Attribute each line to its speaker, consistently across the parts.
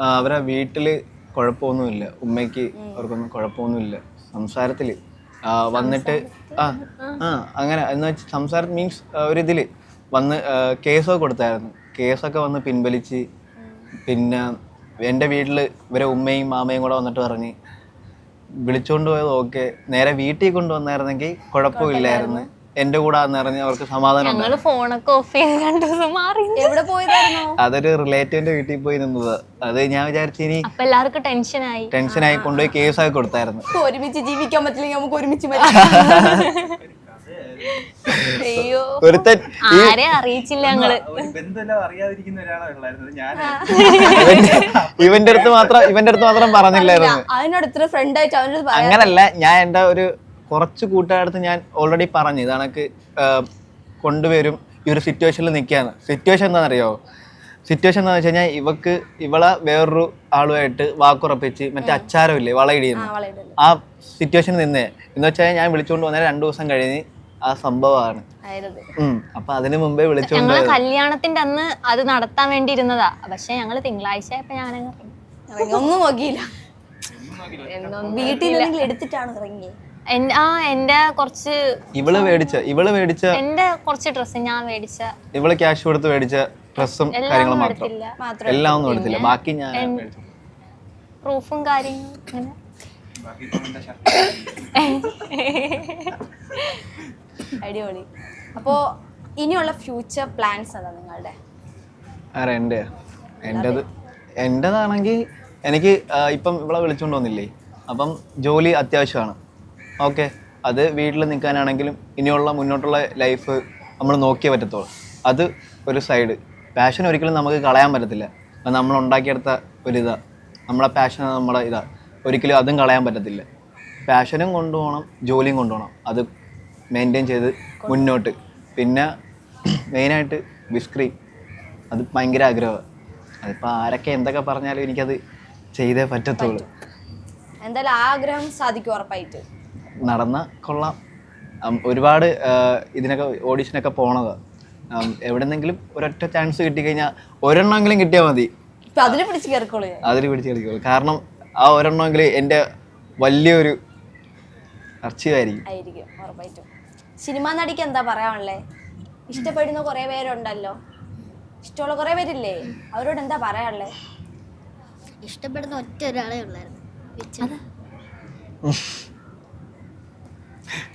Speaker 1: അവരെ വീട്ടില് കുഴപ്പമൊന്നുമില്ല, ഉമ്മയ്ക്ക് അവർക്കൊന്നും കുഴപ്പമൊന്നുമില്ല. സംസാരത്തില് വന്നിട്ട് അങ്ങനെ എന്ന് വെച്ചാൽ സംസാരം മീൻസ് ഒരിതില് വന്ന് കേസൊക്കെ കൊടുത്തായിരുന്നു. കേസൊക്കെ വന്ന് പിൻവലിച്ച്, പിന്നെ എൻ്റെ വീട്ടിൽ ഇവരെ ഉമ്മയും മാമയും കൂടെ വന്നിട്ട് പറഞ്ഞ് വിളിച്ചോണ്ട് പോയത് ഓക്കെ, നേരെ വീട്ടിൽ കൊണ്ടുവന്നായിരുന്നെങ്കിൽ കുഴപ്പമില്ലായിരുന്നു, എൻ്റെ കൂടെ പറഞ്ഞ് അവർക്ക് സമാധാനം.
Speaker 2: ഫോണൊക്കെ ഓഫ് ചെയ്ത്
Speaker 3: എവിടെ പോയതായിരുന്നു?
Speaker 1: അതൊരു റിലേറ്റീവിന്റെ വീട്ടിൽ പോയി നിന്നത്. അത് ഞാൻ വിചാരിച്ചു ഇനി
Speaker 2: എല്ലാവർക്കും
Speaker 1: ടെൻഷനായി കൊണ്ടുപോയി കേസൊക്കെ കൊടുത്തായിരുന്നു.
Speaker 3: ഒരുമിച്ച് ജീവിക്കാൻ പറ്റില്ലെങ്കിൽ നമുക്ക് ഒരുമിച്ച്
Speaker 2: അയ്യോ, ആരെ അറിയിച്ചില്ല ഞങ്ങള്.
Speaker 1: ഇവന്റെ അടുത്ത് മാത്രം പറഞ്ഞില്ലായിരുന്നു.
Speaker 3: അതിനോട് ഇത്ര ഫ്രണ്ട് ആയിട്ട്
Speaker 1: അങ്ങനല്ല, ഞാൻ എൻ്റെ ഒരു കുറച്ച് കൂട്ടുകാരടുത്ത് ഞാൻ ഓൾറെഡി പറഞ്ഞു ഇതാണക്ക് കൊണ്ടുവരും, ഈ ഒരു സിറ്റുവേഷനിൽ നിൽക്കുകയാണ്. സിറ്റുവേഷൻ എന്താണെന്നറിയോ? സിറ്റുവേഷൻ എന്താണെന്ന് വെച്ച് കഴിഞ്ഞാൽ ഇവളെ വേറൊരു ആളുമായിട്ട് വാക്കുറപ്പിച്ച് മറ്റേ അച്ചാരമില്ലേ, വളയിടിയുന്നു, ആ സിറ്റുവേഷനിൽ നിന്നേ എന്ന് വെച്ചാൽ ഞാൻ വിളിച്ചുകൊണ്ട് വന്നേരം 2 ദിവസം കഴിഞ്ഞ് ആ സംഭവമാണ്. അപ്പൊ അതിന് മുമ്പേ വിളിച്ചോണ്ട്
Speaker 2: കല്യാണത്തിന്റെ അന്ന് അത് നടത്താൻ വേണ്ടി ഇരുന്നതാ. പക്ഷെ ഞങ്ങള് തിങ്കളാഴ്ച
Speaker 3: ഒന്നും നോക്കിയില്ല, വീട്ടിൽ എടുത്തിട്ടാണ് ഇറങ്ങിയത്.
Speaker 2: എന്റെ കുറച്ച്
Speaker 1: ഇവള് മേടിച്ച
Speaker 2: എന്റെ കുറച്ച് ഡ്രസ്സ് ഞാൻ മേടിച്ച,
Speaker 1: ഇവള് ക്യാഷ് കൊടുത്ത് മേടിച്ച ഡ്രസ്സും കാര്യങ്ങളും മാത്രം, എല്ലാം ഒന്നും എടുത്തില്ല. ബാക്കി ഞാൻ
Speaker 2: പ്രൂഫും കാര്യങ്ങളും.
Speaker 3: അടിപൊളി. അപ്പോ ഇനിയുള്ള ഫ്യൂച്ചർ പ്ലാൻസ് എന്താ നിങ്ങളുടെ?
Speaker 1: എന്റേതാണെങ്കിൽ എനിക്ക് ഇപ്പം ഇവളെ വിളിച്ചുകൊണ്ട് വന്നില്ലേ, അപ്പം ജോലി അത്യാവശ്യമാണ്. ഓക്കെ, അത് വീട്ടിൽ നിൽക്കാനാണെങ്കിലും ഇനിയുള്ള മുന്നോട്ടുള്ള ലൈഫ് നമ്മൾ നോക്കിയേ പറ്റത്തുള്ളൂ. അത് ഒരു സൈഡ്. പാഷൻ ഒരിക്കലും നമുക്ക് കളയാൻ പറ്റത്തില്ല. അത് നമ്മൾ ഉണ്ടാക്കിയെടുത്ത ഒരിതാണ്, നമ്മളെ പാഷൻ നമ്മുടെ ഇതാണ്, ഒരിക്കലും അതും കളയാൻ പറ്റത്തില്ല. പാഷനും കൊണ്ടുപോകണം, ജോലിയും കൊണ്ടുപോകണം, അത് മെയിൻറ്റെയിൻ ചെയ്ത് മുന്നോട്ട്. പിന്നെ മെയിനായിട്ട് ബിസ്ക്രീൻ, അത് ഭയങ്കര ആഗ്രഹമാണ്. അതിപ്പോൾ ആരൊക്കെ എന്തൊക്കെ പറഞ്ഞാലും എനിക്കത് ചെയ്തേ പറ്റത്തുള്ളൂ.
Speaker 3: എന്തായാലും ആഗ്രഹം സാധിക്കും ഉറപ്പായിട്ട്.
Speaker 1: നടന്ന കൊള്ളാം. ഒരുപാട് ഇതിനൊക്കെ ഓഡീഷനൊക്കെ പോണതാണ്. എവിടെന്നെങ്കിലും ഒരൊറ്റ ചാൻസ് കിട്ടിക്കഴിഞ്ഞാൽ ഒരെണ്ണമെങ്കിലും കിട്ടിയാൽ മതി,
Speaker 3: അതിൽ പിടിച്ച് കയറിക്കോളൂ.
Speaker 1: കാരണം ആ ഒരെണ്ണമെങ്കിലും എൻ്റെ വലിയൊരു
Speaker 3: ആയിരിക്കും ഉറപ്പായിട്ടും. സിനിമാ നടിക്ക് എന്താ പറയാനുള്ളേ? ഇഷ്ടപ്പെടുന്ന കുറെ പേരുണ്ടല്ലോ, ഇഷ്ടമുള്ള കുറെ പേരില്ലേ, അവരോട് എന്താ പറയാനുള്ളേ?
Speaker 4: ഇഷ്ടപ്പെടുന്ന ഒറ്റ ഒരാളെ ഉള്ളായിരുന്നു,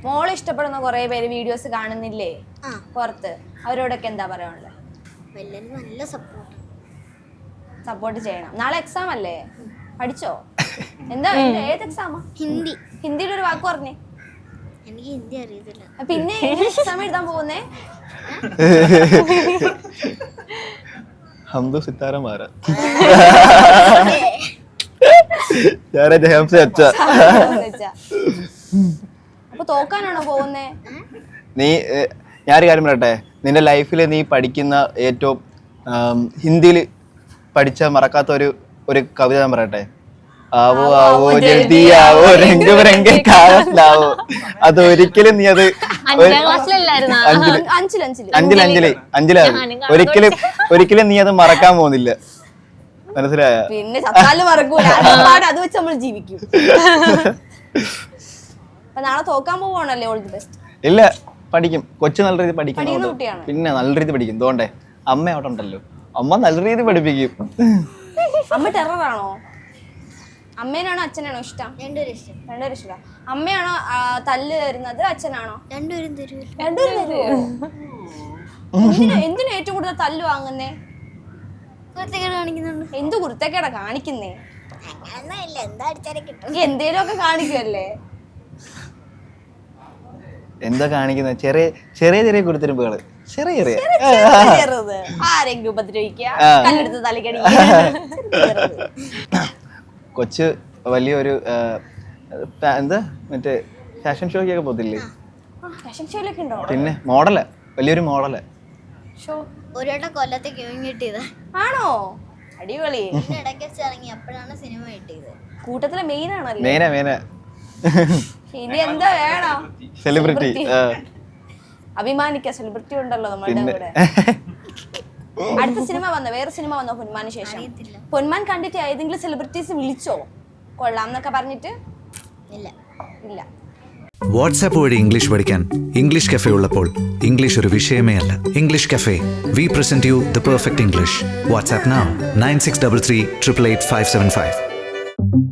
Speaker 3: മോളെ ഇഷ്ടപ്പെടുന്ന കുറെ പേര് വീഡിയോസ് കാണുന്നില്ലേ പുറത്ത്, അവരോടൊക്കെ എന്താ പറയാനുള്ളത്?
Speaker 4: നല്ല
Speaker 3: സപ്പോർട്ട് ചെയ്യണം. നാളെ എക്സാം അല്ലേ, പഠിച്ചോ? എന്താ ഏത് എക്സാമാ? ഹിന്ദിയുടെ ഒരു വാക്ക് പറഞ്ഞേ.
Speaker 4: എനിക്ക് ഹിന്ദി അറിയത്തില്ല.
Speaker 3: പിന്നെ എക്സാം എഴുതാൻ പോകുന്നേ?
Speaker 1: हम तो सितारा मारा
Speaker 3: അപ്പൊ തോക്കാനാണോ പോകുന്നേ?
Speaker 1: ഞാനൊരു കാര്യം പറയട്ടെ, നിന്റെ ലൈഫിൽ നീ പഠിക്കുന്ന ഏറ്റവും ഹിന്ദിയിൽ പഠിച്ച മറക്കാത്ത ഒരു കവിത ഞാൻ പറയട്ടെ. ആവോ ആവോ ജൽദി ആവോ രംഗ് ബരംഗ് കാഗസ് ലാവോ. അതൊരിക്കലും നീ അത് ഒരിക്കലും നീ അത് മറക്കാൻ പോകുന്നില്ല, മനസ്സിലായ?
Speaker 3: പിന്നെ ചത്താലും മറക്കൂല, അത് വെച്ച് നമ്മൾ ജീവിക്കും. നാളെ തോക്കാൻ പോവാണല്ലേ? All the best.
Speaker 1: ഇല്ല, പഠിക്കും. കൊച്ചു നല്ല രീതി പഠിക്കുന്നു, പിന്നെ നല്ല രീതി പഠിക്കും. തോണ്ടേ അമ്മ അവിടെ ഉണ്ടല്ലോ, അമ്മ നല്ല രീതി പഠിപ്പിക്കും.
Speaker 3: അമ്മ ടെററാണോ? അമ്മേനാണോ അച്ഛനാണോ ഇഷ്ടം? രണ്ടുപേരും ഇഷ്ടം. അമ്മയാണോ തല്ല് തരുന്നത്, അച്ഛനാണോ?
Speaker 4: രണ്ടുപേരും തരുമോ?
Speaker 3: എന്തിനാ ഏറ്റവും കൂടുതൽ തല്ല് വാങ്ങുന്നേ? എന്ത് കുരുത്തക്കേടാ കാണിക്കുന്നേ? എന്തേലും ഒക്കെ കാണിക്കുമല്ലേ?
Speaker 1: എന്താ കാണിക്കുന്നത്? ചെറിയ ചെറിയ കുരുത്തരമ്പുകള്, ചെറിയ
Speaker 3: ആരെങ്കിലും ഉപദ്രവിക്കുക, തലക്കടി.
Speaker 1: കൊച്ച് വലിയൊരു എന്താ മറ്റേ ഫാഷൻ ഷോക്കൊക്കെ പോകത്തില്ലേ? പിന്നെ മോഡല്, വലിയൊരു മോഡല്.
Speaker 4: കൊല്ലത്തേക്ക് കിട്ടിയത്
Speaker 3: ആണോ? അടിപൊളി.
Speaker 4: ഇടയ്ക്ക് ഇറങ്ങി, അപ്പോഴാണ് സിനിമ കിട്ടിയത്.
Speaker 3: കൂട്ടത്തിലെ മെയിൻ ആണല്ലോ.
Speaker 1: മെയിനാ.
Speaker 3: ഇനി എന്താ വേണം?
Speaker 1: സെലിബ്രിറ്റി.
Speaker 3: അഭിമാനിക്ക, സെലിബ്രിറ്റി ഉണ്ടല്ലോ നമ്മളുടെ കൂടെ. അടുത്ത സിനിമ വന്നോ, വേറെ സിനിമ വന്നോ പൊന്മാന് ശേഷം? പൊന്മാൻ കണ്ടിട്ട് ഏതെങ്കിലും സെലിബ്രിറ്റീസ് വിളിച്ചോ കൊള്ളാം എന്നൊക്കെ പറഞ്ഞിട്ട്?
Speaker 4: ഇല്ല.
Speaker 3: ഇല്ല.
Speaker 5: വാട്സാപ്പ് വഴി ഇംഗ്ലീഷ് പഠിക്കാൻ ഇംഗ്ലീഷ് കഫേ ഉള്ളപ്പോൾ ഇംഗ്ലീഷ് ഒരു വിഷയമേ അല്ല. English cafe, we present you the perfect English. WhatsApp now 9633 888 575.